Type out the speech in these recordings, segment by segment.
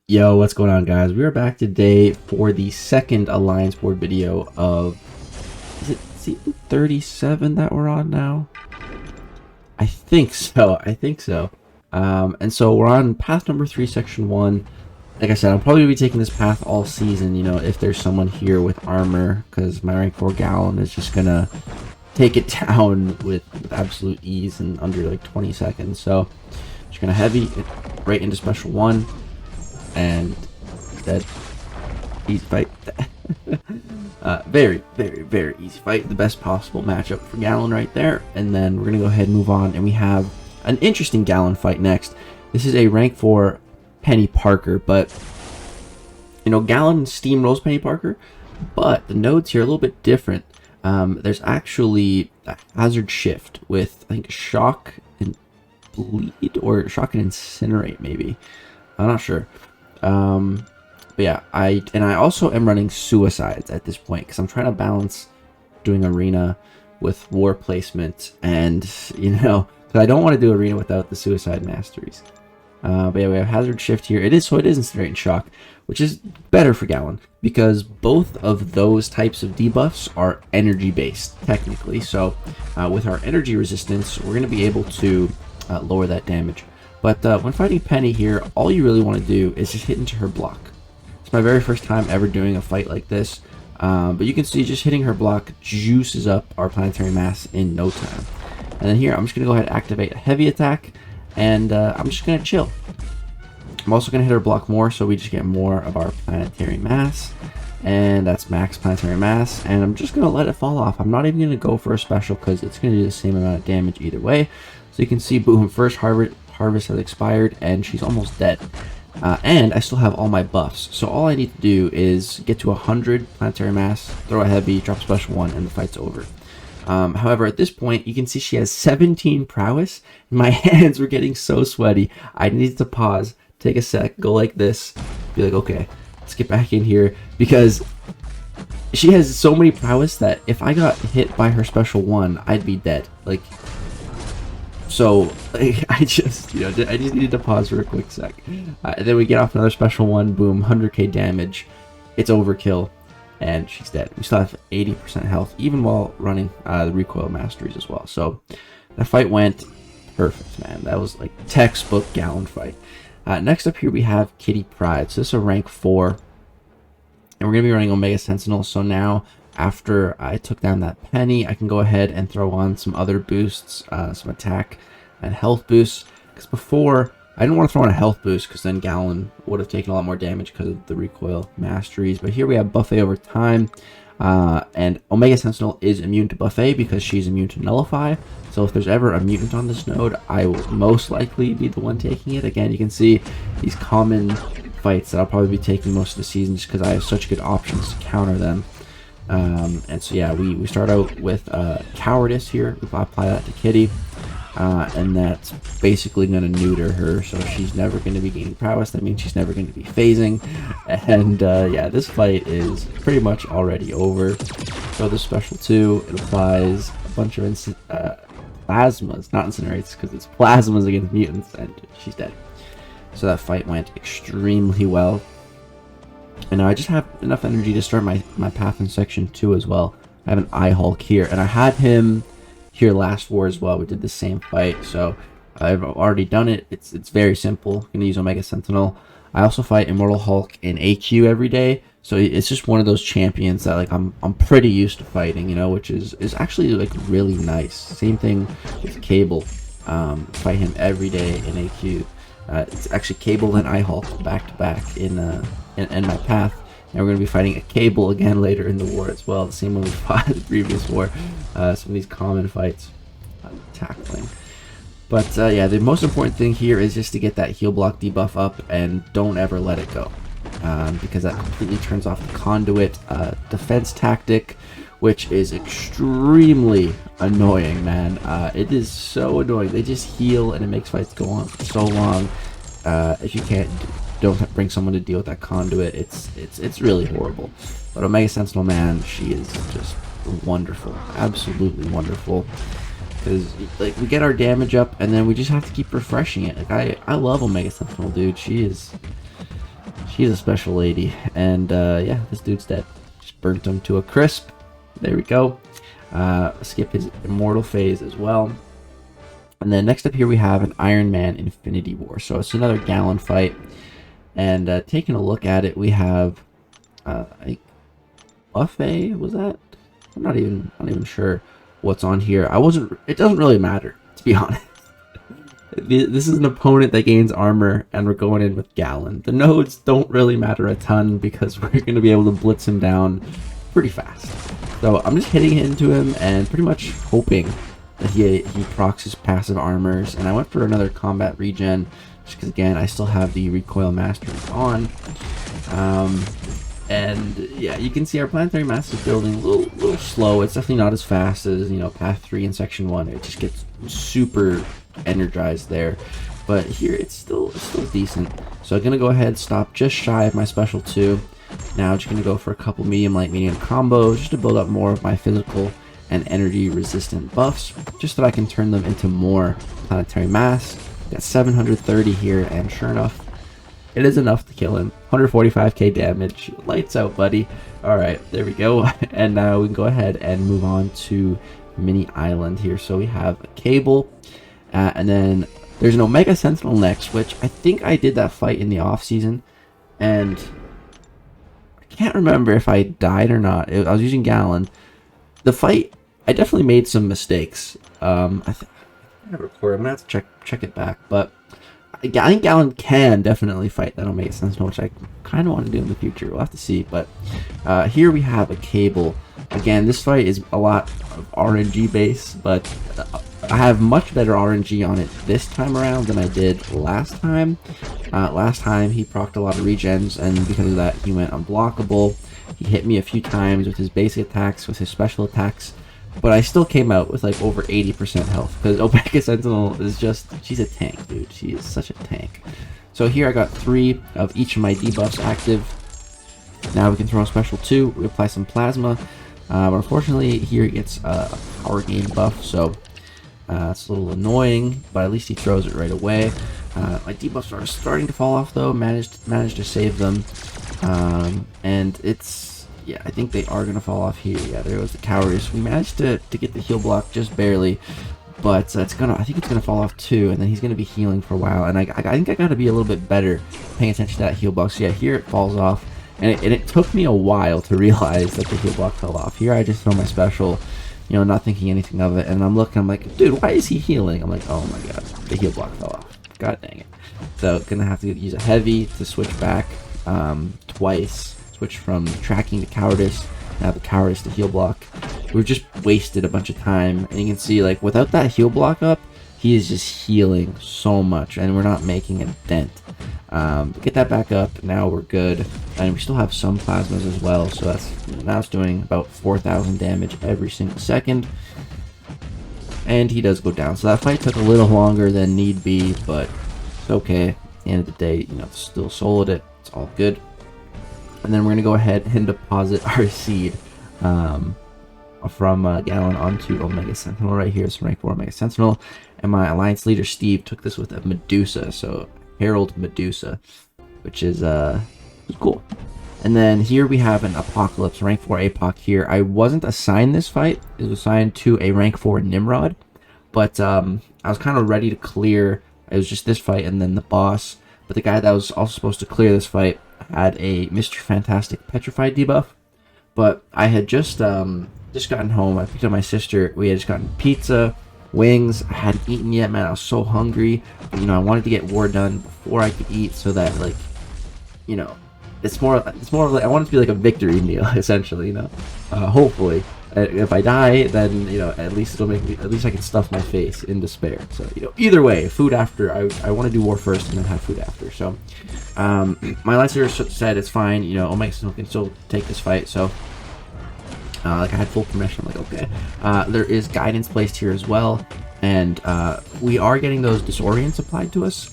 Yo, what's going on, guys? We are back today for the second Alliance board video of, is it season 37 that we're on now? I think so. And so we're on path number 3, section 1. Like I said, I'm probably going to be taking this path all season, you know, if there's someone here with armor, because my rank 4 Galan is just going to take it down with absolute ease in under like 20 seconds. So just going to heavy it right into special 1. And that easy fight. Very easy fight. The best possible matchup for Galan right there. And then we're gonna go ahead and move on, and we have an interesting Galan fight next. This is a rank 4 Peni Parker, but you know, Galan steamrolls Peni Parker, but the nodes here are a little bit different. There's actually a hazard shift with, I think, shock and bleed, or shock and incinerate, maybe. I'm not sure. But yeah, I also am running suicides at this point because I'm trying to balance doing arena with war placement, and you know, because I don't want to do arena without the suicide masteries. But yeah, we have hazard shift here. It is incinerate and shock, which is better for Galan because both of those types of debuffs are energy based technically. So with our energy resistance, we're going to be able to lower that damage. But when fighting Peni here, all you really want to do is just hit into her block. It's my very first time ever doing a fight like this. But you can see just hitting her block juices up our planetary mass in no time. And then here, I'm just going to go ahead and activate a heavy attack. And I'm just going to chill. I'm also going to hit her block more, so we just get more of our planetary mass. And that's max planetary mass. And I'm just going to let it fall off. I'm not even going to go for a special because it's going to do the same amount of damage either way. So you can see, boom, first harvest has expired and she's almost dead, and I still have all my buffs, so all I need to do is get to 100 planetary mass, throw a heavy, drop special 1, and the fight's over. However, at this point you can see she has 17 prowess, and my hands were getting so sweaty. I needed to pause, take a sec, go like this, be like, okay, let's get back in here, because she has so many prowess that if I got hit by her special 1, I'd be dead. Like, so I just needed to pause for a quick sec. And then we get off another special 1, boom, 100k damage. It's overkill, and she's dead. We still have 80% health, even while running the recoil masteries as well. So that fight went perfect, man. That was like textbook Galan fight. Next up here we have Kitty Pride. So this is a rank 4, and we're gonna be running Omega Sentinel. So now, after I took down that Peni, I can go ahead and throw on some other boosts, some attack and health boosts. Because before, I didn't want to throw on a health boost because then Galan would have taken a lot more damage because of the recoil masteries. But here we have buffet over time, and Omega Sentinel is immune to buffet because she's immune to nullify. So if there's ever a mutant on this node, I will most likely be the one taking it. Again, you can see these common fights that I'll probably be taking most of the season just because I have such good options to counter them. And so yeah, we start out with cowardice here. We apply that to Kitty, and that's basically going to neuter her, so she's never going to be gaining prowess. That means she's never going to be phasing, and yeah, this fight is pretty much already over. So the special 2, it applies a bunch of plasmas, not incinerates, because it's plasmas against mutants, and she's dead. So that fight went extremely well. And now I just have enough energy to start my path in section 2 as well. I have an Eye-Hulk here, and I had him here last war as well. We did the same fight, so I've already done it. It's very simple. I'm gonna use Omega Sentinel. I also fight Immortal Hulk in AQ every day, so it's just one of those champions that like I'm pretty used to fighting, you know, which is actually like really nice. Same thing with Cable. Fight him every day in AQ. It's actually Cable and Eye-Hulk back to back in my path, and we're going to be fighting a Cable again later in the war as well, the same one we fought in the previous war. Some of these common fights tackling. But yeah, the most important thing here is just to get that heal block debuff up, and don't ever let it go, because that completely turns off the Conduit defense tactic, which is extremely annoying, man. It is so annoying. They just heal and it makes fights go on for so long. If you don't bring someone to deal with that Conduit, it's really horrible. But Omega Sentinel, man, she is just wonderful, absolutely wonderful. Because like we get our damage up and then we just have to keep refreshing it. Like I love Omega Sentinel, dude. She is She's a special lady. And yeah, this dude's dead. Just burnt him to a crisp. There we go. Skip his immortal phase as well. And then next up here we have an Ironman Infinity War. So it's another Galan fight. And taking a look at it, we have a buffet. Was that? I'm not even sure what's on here. It doesn't really matter, to be honest. This is an opponent that gains armor, and we're going in with Galan. The nodes don't really matter a ton because we're going to be able to blitz him down pretty fast. So I'm just hitting into him and pretty much hoping that he procs his passive armors. And I went for another combat regen just because, again, I still have the recoil mastery on. And yeah, you can see our planetary mass is building a little slow. It's definitely not as fast as, you know, Path 3 and Section 1. It just gets super energized there. But here it's still decent. So I'm going to go ahead, stop just shy of my special 2. Now I'm just going to go for a couple medium, light, medium combos just to build up more of my physical and energy resistant buffs, just so that I can turn them into more planetary mass. Got 730 here, and sure enough, it is enough to kill him. 145k damage. Lights out, buddy. Alright, there we go. And now we can go ahead and move on to Mini Island here. So we have a cable, and then there's an Omega Sentinel next, which I think I did that fight in the off season, and I can't remember if I died or not. I was using Galan. The fight, I definitely made some mistakes. I recorded. I'm gonna have to check it back, but I think Galan can definitely fight that Omega Sentinel, which I kind of want to do in the future. We'll have to see. But here we have a cable. Again, this fight is a lot of RNG base, but I have much better RNG on it this time around than I did last time. Last time he procced a lot of regens, and because of that he went unblockable. He hit me a few times with his basic attacks, with his special attacks, but I still came out with like over 80% health, because Omega Sentinel is just, she's a tank, dude. She is such a tank. So here I got 3 of each of my debuffs active. Now we can throw a special 2, we apply some plasma, but unfortunately here he gets a power gain buff, so it's a little annoying, but at least he throws it right away. My debuffs are starting to fall off though, managed to save them, and it's, yeah, I think they are going to fall off here. Yeah, there goes the cowardice. We managed to get the heal block just barely, but I think it's gonna fall off too, and then he's gonna be healing for a while. And I think I gotta be a little bit better paying attention to that heal block. So yeah, here it falls off, and it took me a while to realize that the heal block fell off. Here I just throw my special, you know, not thinking anything of it, and I'm looking, I'm like, dude, why is he healing? I'm like, oh my god, the heal block fell off. God dang it. So gonna have to use a heavy to switch back twice. Switch from tracking to cowardice. Now the cowardice to heal block. We've just wasted a bunch of time, and you can see, like, without that heal block up, he is just healing so much, and we're not making a dent. Get that back up. Now we're good, and we still have some plasmas as well. So that's, now it's doing about 4,000 damage every single second, and he does go down. So that fight took a little longer than need be, but it's okay. At the end of the day, you know, still soloed it. It's all good. And then we're gonna go ahead and deposit our seed from Galan onto Omega Sentinel right here. So rank 4 Omega Sentinel, and my alliance leader Steve took this with a Medusa, so Herald Medusa, which is cool. And then here we have an Apocalypse, rank 4 APOC here. I wasn't assigned this fight. It was assigned to a rank 4 Nimrod, but I was kind of ready to clear. It was just this fight and then the boss, but the guy that was also supposed to clear this fight had a Mr. Fantastic Petrified debuff. But I had just gotten home. I picked up my sister. We had just gotten pizza, wings. I hadn't eaten yet, man. I was so hungry. But, you know, I wanted to get war done before I could eat, so that, like, you know, it's more of like, I want it to be like a victory meal, essentially, you know. Hopefully, if I die, then, you know, at least it'll make me, at least I can stuff my face in despair. So, you know, either way, food after. I want to do war first and then have food after. So my alliance leader said it's fine, you know, Omega Sentinel can still take this fight. So like, I had full permission. I'm like, okay. There is guidance placed here as well, and we are getting those disorients applied to us,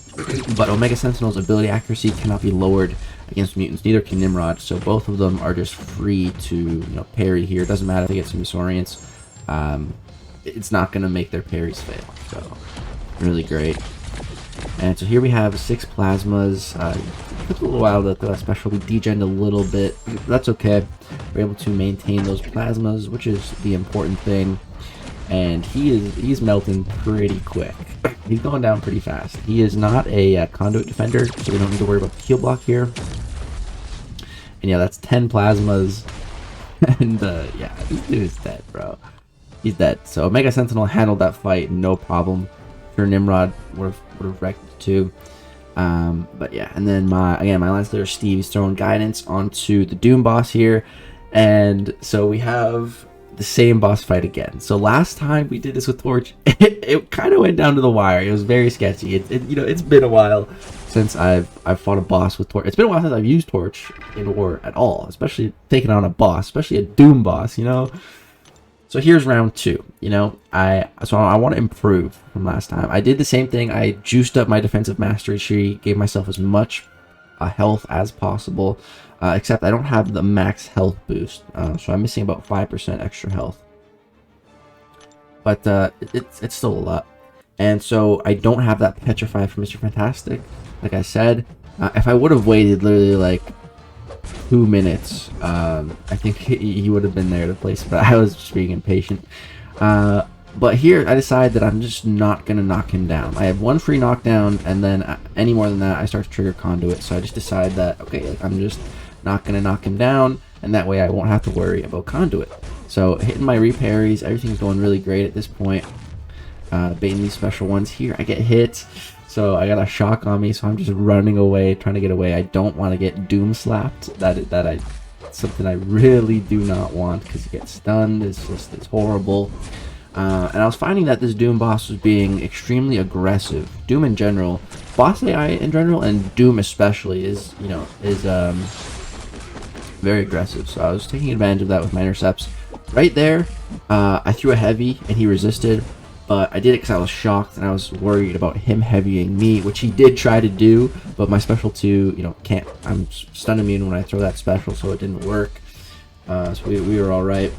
but Omega Sentinel's ability accuracy cannot be lowered against mutants. Neither can Nimrod, so both of them are just free to, you know, parry here. It doesn't matter if they get some disorients. It's not going to make their parries fail. So really great. And so here we have 6 plasmas. took a little while to throw that special. We degened a little bit. That's okay. We're able to maintain those plasmas, which is the important thing. And he's melting pretty quick. He's going down pretty fast. He is not a conduit defender, so we don't need to worry about the heal block here. And yeah, that's 10 plasmas. And yeah, this dude is dead, bro. He's dead. So Mega Sentinel handled that fight no problem. Sure, Nimrod would have wrecked it too. But yeah, and then my Lance Leader Steve is throwing guidance onto the Doom boss here. And so we have the same boss fight again. So last time we did this with Torch, it kind of went down to the wire. It was very sketchy. You know, it's been a while since I've fought a boss with Torch. It's been a while since I've used Torch in War at all, especially taking on a boss, especially a Doom boss, you know. So here's round 2. You know, I want to improve from last time. I did the same thing. I juiced up my defensive mastery tree, gave myself as much health as possible. Except I don't have the max health boost, so I'm missing about 5% extra health. But it's still a lot. And so I don't have that Petrify for Mr. Fantastic. Like I said, if I would have waited literally like 2 minutes, I think he would have been there to place, but I was just being impatient. But here I decide that I'm just not going to knock him down. I have 1 free knockdown, and then any more than that I start to trigger Conduit. So I just decide that, okay, like, I'm just not going to knock him down, and that way I won't have to worry about Conduit. So hitting my reparries, everything's going really great at this point. Baiting these special ones here, I get hit, so I got a shock on me, so I'm just running away, trying to get away. I don't want to get Doom slapped. Something I really do not want, because you get stunned. It's horrible. And I was finding that this Doom boss was being extremely aggressive. Doom in general, boss AI in general, and Doom especially is very aggressive. So I was taking advantage of that with my intercepts. Right there, I threw a heavy and he resisted, but I did it because I was shocked and I was worried about him heavying me, which he did try to do, but my special 2, you know, can't. I'm stun immune when I throw that special, so it didn't work. So we were all right.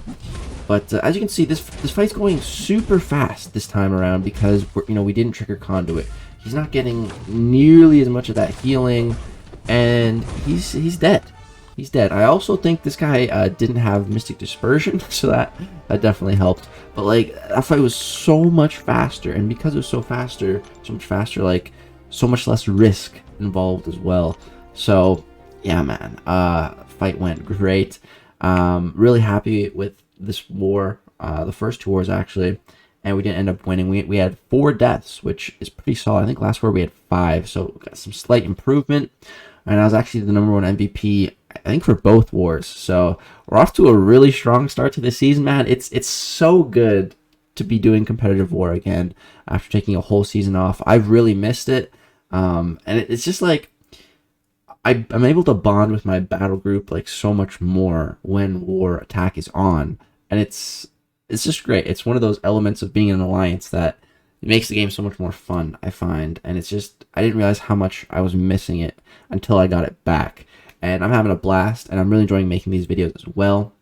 But as you can see, this fight's going super fast this time around because we didn't trigger Conduit. He's not getting nearly as much of that healing, and he's dead. He's dead. I also think this guy didn't have Mystic Dispersion, so that definitely helped. But like, that fight was so much faster, and because it was so much faster, like, so much less risk involved as well. So yeah, man, fight went great. Really happy with this war, the first 2 wars actually, and we didn't end up winning. We had 4 deaths, which is pretty solid. I think last war we had 5, so got some slight improvement. And I was actually the #1 MVP, I think, for both wars. So we're off to a really strong start to the season, man. It's so good to be doing competitive war again after taking a whole season off. I've really missed it, and it's just like I'm able to bond with my battle group like so much more when war attack is on, and it's just great. It's one of those elements of being in an alliance that it makes the game so much more fun, I find. And it's just, I didn't realize how much I was missing it until I got it back. And I'm having a blast, and I'm really enjoying making these videos as well.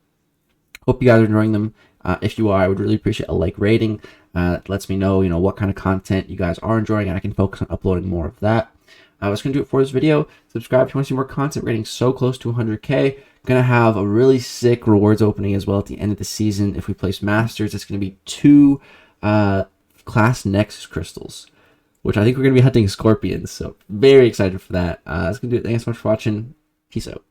Hope you guys are enjoying them. If you are, I would really appreciate a like rating. It lets me know, what kind of content you guys are enjoying, and I can focus on uploading more of that. That's going to do it for this video. Subscribe if you want to see more content. We're getting so close to 100K. Going to have a really sick rewards opening as well at the end of the season. If we place Masters, it's going to be 2 Class Nexus crystals, which I think we're going to be hunting Scorpions. So very excited for that. That's going to do it. Thanks so much for watching. Peace out.